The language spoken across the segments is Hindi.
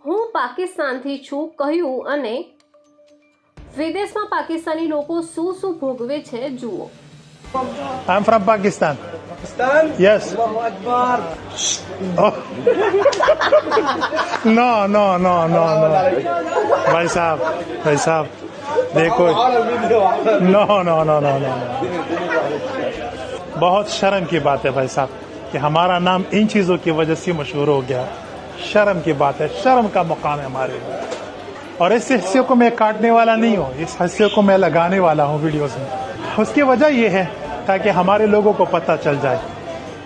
હું પાકિસ્તાનથી છું કહ્યું અને વિદેશમાં પાકિસ્તાની લોકો શું શું ભોગવે છે જુઓ. I'm from Pakistan. Pakistan? Yes. Allahu Akbar. Oh. No. भाई साहब देखो. No. बहुत शर्म की बात है भाई साहब कि हमारा नाम इन चीजों की वजह से मशहूर हो गया. शर्म की बात है, शर्म का मुकाम है हमारे लिए. और इस हिस्से को मैं काटने वाला नहीं हूँ, इस हिस्से को मैं लगाने वाला हूँ वीडियोस में. उसकी वजह यह है ताकि हमारे लोगों को पता चल जाए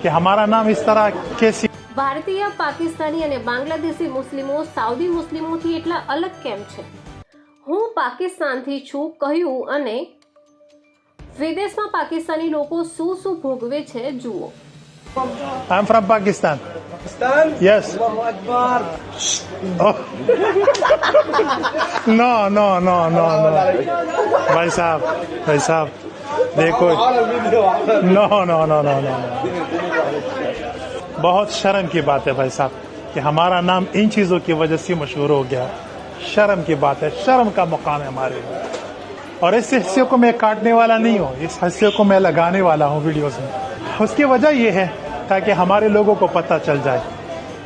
कि हमारा नाम इस तरह कैसी. ભારતીય પાકિસ્તાની અને બાંગ્લાદેશી મુસ્લિમો સાઉદી મુસ્લિમોથી એટલા અલગ કેમ છે? હું પાકિસ્તાનથી છું કહ્યું અને વિદેશમાં પાકિસ્તાની લોકો શું શું ભોગવે છે જુઓ. I'm from Pakistan. Pakistan? Yes. Allahu Akbar. Oh. No. भाई साहब देखो. No. बहुत शर्म की बात है भाई साहब कि हमारा नाम इन चीजों की वजह से मशहूर हो गया. शर्म की बात है, शर्म का मुकाम है हमारे लिए. और इस हिस्से को मैं काटने वाला नहीं हूँ, इस हिस्से को मैं लगाने वाला हूँ वीडियोस में. उसकी वजह यह है ताकि हमारे लोगों को पता चल जाए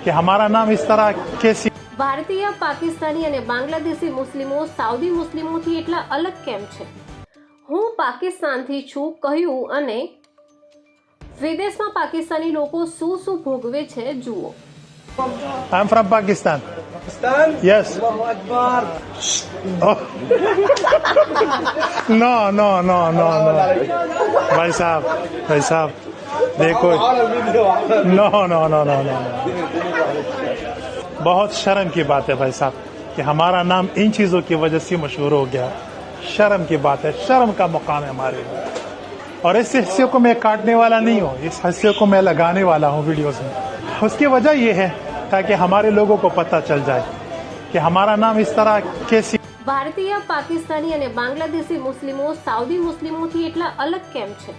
कि हमारा नाम इस तरह कैसी. ભારતીય પાકિસ્તાની અને બાંગ્લાદેશી મુસ્લિમો સાઉદી મુસ્લિમોથી એટલા અલગ કેમ છે? હું પાકિસ્તાનથી છું કહ્યું અને વિદેશમાં પાકિસ્તાની લોકો શું શું ભોગવે છે જુઓ. I'm from Pakistan. Pakistan? Yes. Allahu Akbar. Oh. No. भाई साहब देखो. No. बहुत शर्म की बात है भाई साहब कि हमारा नाम इन चीजों की वजह से मशहूर हो गया. शर्म की बात है, शर्म का मुकाम है हमारे लिए. और इस हिस्से को मैं काटने वाला नहीं हूँ, इस हिस्से को मैं लगाने वाला हूँ वीडियोस में. उसकी वजह यह है ताकि हमारे लोगों को पता चल जाए कि हमारा नाम इस तरह कैसी. ભારતીય પાકિસ્તાની અને બાંગ્લાદેશી મુસ્લિમો સાઉદી મુસ્લિમોથી એટલા અલગ કેમ છે?